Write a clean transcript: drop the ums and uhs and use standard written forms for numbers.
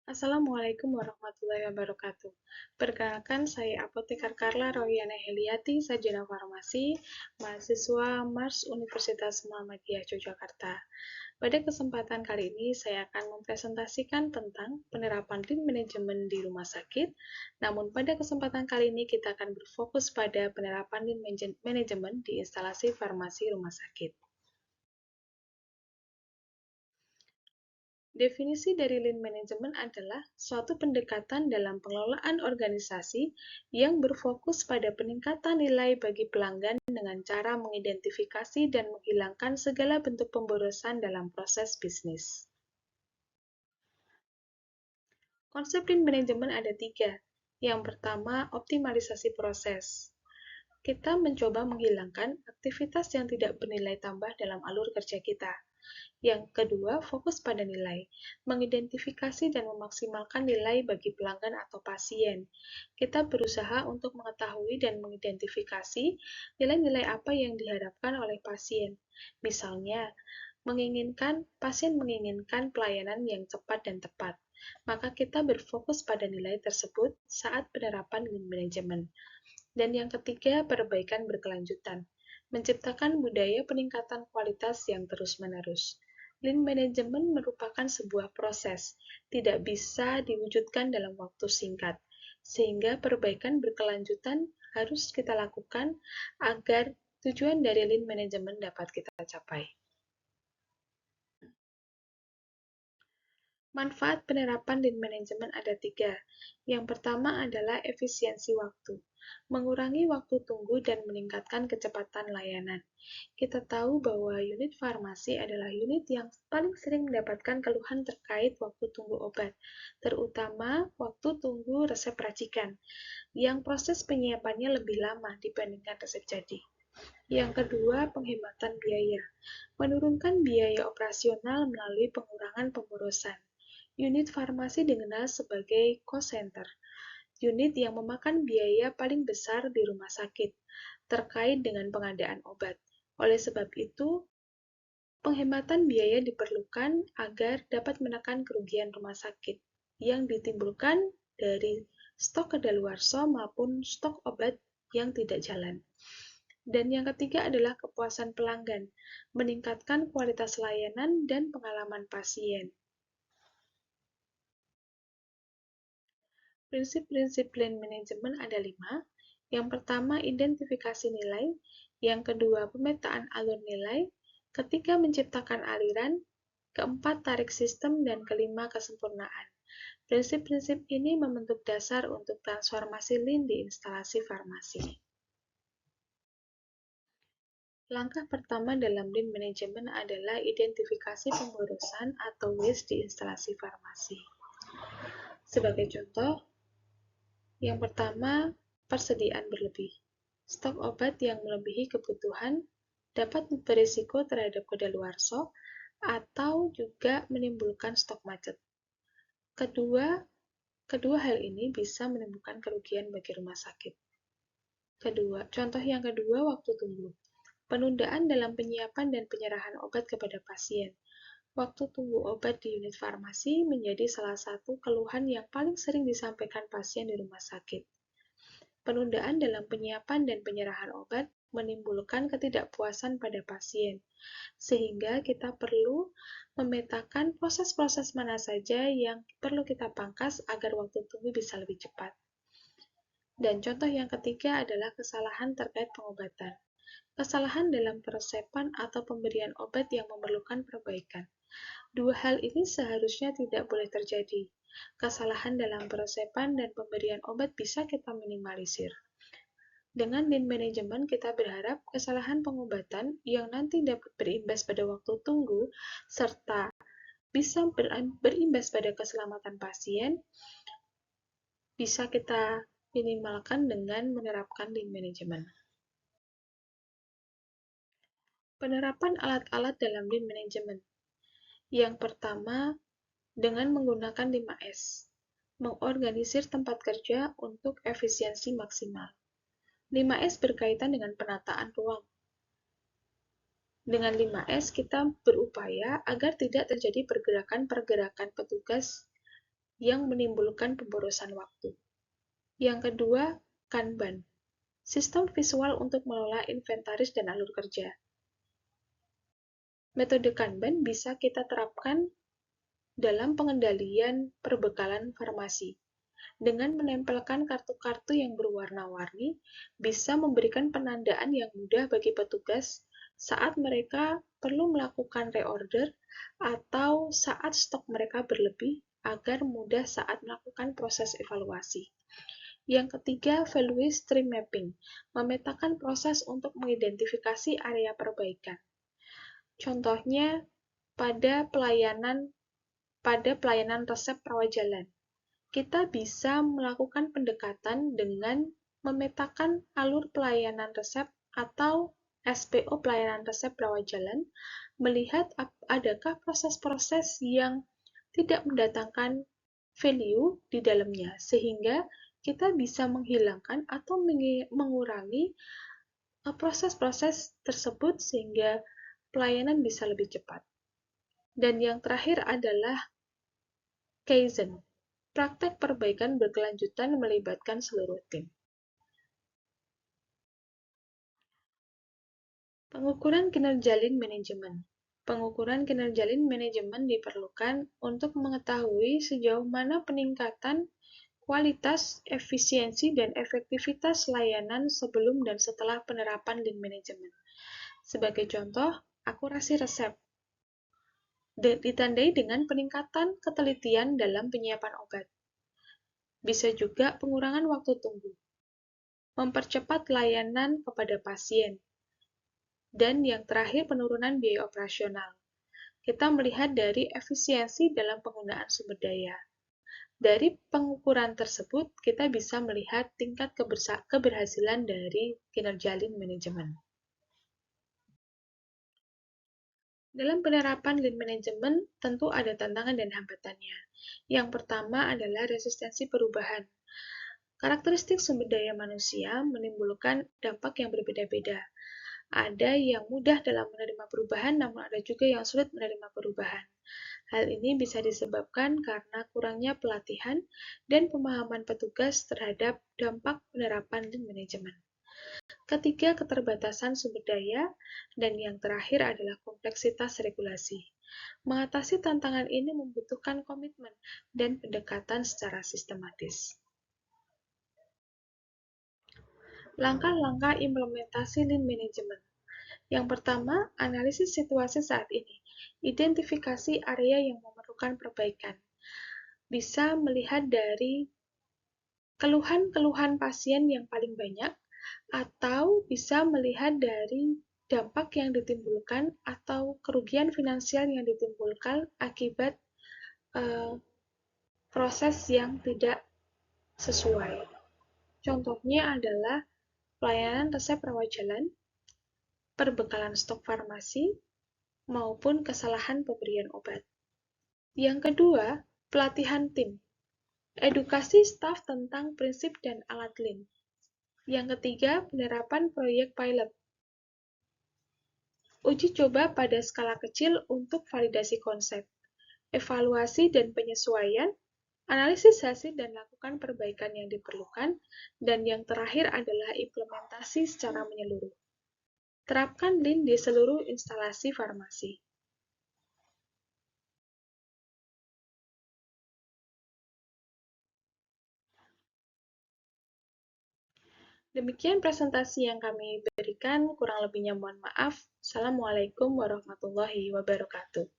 Assalamualaikum warahmatullahi wabarakatuh. Perkenalkan, saya Apoteker Carla Royana Heliati, Sarjana Farmasi, mahasiswa Mars Universitas Muhammadiyah Yogyakarta. Pada kesempatan kali ini, saya akan mempresentasikan tentang penerapan Lean Management di rumah sakit. Namun, pada kesempatan kali ini kita akan berfokus pada penerapan Lean Management di instalasi farmasi rumah sakit. Definisi dari Lean Management adalah suatu pendekatan dalam pengelolaan organisasi yang berfokus pada peningkatan nilai bagi pelanggan dengan cara mengidentifikasi dan menghilangkan segala bentuk pemborosan dalam proses bisnis. Konsep Lean Management ada tiga. Yang pertama, optimalisasi proses. Kita mencoba menghilangkan aktivitas yang tidak bernilai tambah dalam alur kerja kita. Yang kedua, fokus pada nilai, mengidentifikasi dan memaksimalkan nilai bagi pelanggan atau pasien. Kita berusaha untuk mengetahui dan mengidentifikasi nilai-nilai apa yang diharapkan oleh pasien. Misalnya, pasien menginginkan pelayanan yang cepat dan tepat. Maka kita berfokus pada nilai tersebut saat penerapan Lean Management. Dan yang ketiga, perbaikan berkelanjutan, menciptakan budaya peningkatan kualitas yang terus-menerus. Lean Management merupakan sebuah proses, tidak bisa diwujudkan dalam waktu singkat, sehingga perbaikan berkelanjutan harus kita lakukan agar tujuan dari Lean Management dapat kita capai. Manfaat penerapan Lean Management ada tiga. Yang pertama adalah efisiensi waktu, mengurangi waktu tunggu dan meningkatkan kecepatan layanan. Kita tahu bahwa unit farmasi adalah unit yang paling sering mendapatkan keluhan terkait waktu tunggu obat, terutama waktu tunggu resep racikan, yang proses penyiapannya lebih lama dibandingkan resep jadi. Yang kedua, penghematan biaya. Menurunkan biaya operasional melalui pengurangan pemborosan. Unit farmasi dikenal sebagai cost center, unit yang memakan biaya paling besar di rumah sakit terkait dengan pengadaan obat. Oleh sebab itu, penghematan biaya diperlukan agar dapat menekan kerugian rumah sakit yang ditimbulkan dari stok kadaluarsa maupun stok obat yang tidak jalan. Dan yang ketiga adalah kepuasan pelanggan, meningkatkan kualitas layanan dan pengalaman pasien. Prinsip-prinsip Lean Management ada 5. Yang pertama, identifikasi nilai. Yang kedua, pemetaan alur nilai. Ketiga, menciptakan aliran. Keempat, tarik sistem. Dan kelima, kesempurnaan. Prinsip-prinsip ini membentuk dasar untuk transformasi Lean di instalasi farmasi. Langkah pertama dalam Lean Management adalah identifikasi pemborosan atau waste di instalasi farmasi. Sebagai contoh, yang pertama, persediaan berlebih. Stok obat yang melebihi kebutuhan dapat berisiko terhadap kadaluarsa atau juga menimbulkan stok macet. Kedua hal ini bisa menimbulkan kerugian bagi rumah sakit. Contoh yang kedua, waktu tunggu. Penundaan dalam penyiapan dan penyerahan obat kepada pasien. Waktu tunggu obat di unit farmasi menjadi salah satu keluhan yang paling sering disampaikan pasien di rumah sakit. Penundaan dalam penyiapan dan penyerahan obat menimbulkan ketidakpuasan pada pasien, sehingga kita perlu memetakan proses-proses mana saja yang perlu kita pangkas agar waktu tunggu bisa lebih cepat. Dan contoh yang ketiga adalah kesalahan terkait pengobatan. Kesalahan dalam peresepan atau pemberian obat yang memerlukan perbaikan. Dua hal ini seharusnya tidak boleh terjadi. Kesalahan dalam peresepan dan pemberian obat bisa kita minimalisir. Dengan Lean Management, kita berharap kesalahan pengobatan yang nanti dapat berimbas pada waktu tunggu, serta bisa berimbas pada keselamatan pasien, bisa kita minimalkan dengan menerapkan Lean Management. Penerapan alat-alat dalam Lean Management. Yang pertama, dengan menggunakan 5S, mengorganisir tempat kerja untuk efisiensi maksimal. 5S berkaitan dengan penataan ruang. Dengan 5S, kita berupaya agar tidak terjadi pergerakan-pergerakan petugas yang menimbulkan pemborosan waktu. Yang kedua, Kanban, sistem visual untuk mengelola inventaris dan alur kerja. Metode Kanban bisa kita terapkan dalam pengendalian perbekalan farmasi. Dengan menempelkan kartu-kartu yang berwarna-warni, bisa memberikan penandaan yang mudah bagi petugas saat mereka perlu melakukan reorder atau saat stok mereka berlebih agar mudah saat melakukan proses evaluasi. Yang ketiga, value stream mapping, memetakan proses untuk mengidentifikasi area perbaikan. Contohnya, pada pelayanan resep rawat jalan, kita bisa melakukan pendekatan dengan memetakan alur pelayanan resep atau SPO pelayanan resep rawat jalan, melihat adakah proses-proses yang tidak mendatangkan value di dalamnya, sehingga kita bisa menghilangkan atau mengurangi proses-proses tersebut sehingga pelayanan bisa lebih cepat. Dan yang terakhir adalah Kaizen, praktek perbaikan berkelanjutan melibatkan seluruh tim. Pengukuran kinerja lean manajemen. Pengukuran kinerja lean manajemen diperlukan untuk mengetahui sejauh mana peningkatan kualitas, efisiensi, dan efektivitas layanan sebelum dan setelah penerapan lean management. Sebagai contoh, akurasi resep ditandai dengan peningkatan ketelitian dalam penyiapan obat. Bisa juga pengurangan waktu tunggu, mempercepat layanan kepada pasien, dan yang terakhir penurunan biaya operasional. Kita melihat dari efisiensi dalam penggunaan sumber daya. Dari pengukuran tersebut, kita bisa melihat tingkat keberhasilan dari kinerja lean management. Dalam penerapan lean management, tentu ada tantangan dan hambatannya. Yang pertama adalah resistensi perubahan. Karakteristik sumber daya manusia menimbulkan dampak yang berbeda-beda. Ada yang mudah dalam menerima perubahan, namun ada juga yang sulit menerima perubahan. Hal ini bisa disebabkan karena kurangnya pelatihan dan pemahaman petugas terhadap dampak penerapan lean management. Ketiga, keterbatasan sumber daya, dan yang terakhir adalah kompleksitas regulasi. Mengatasi tantangan ini membutuhkan komitmen dan pendekatan secara sistematis. Langkah-langkah implementasi lean management. Yang pertama, analisis situasi saat ini. Identifikasi area yang memerlukan perbaikan. Bisa melihat dari keluhan-keluhan pasien yang paling banyak, atau bisa melihat dari dampak yang ditimbulkan atau kerugian finansial yang ditimbulkan akibat proses yang tidak sesuai. Contohnya adalah pelayanan resep rawat jalan, perbekalan stok farmasi, maupun kesalahan pemberian obat. Yang kedua, pelatihan tim. Edukasi staf tentang prinsip dan alat lean. Yang ketiga, penerapan proyek pilot. Uji coba pada skala kecil untuk validasi konsep. Evaluasi dan penyesuaian, analisis hasil dan lakukan perbaikan yang diperlukan, dan yang terakhir adalah implementasi secara menyeluruh. Terapkan lean di seluruh instalasi farmasi. Demikian presentasi yang kami berikan, kurang lebihnya mohon maaf. Assalamualaikum warahmatullahi wabarakatuh.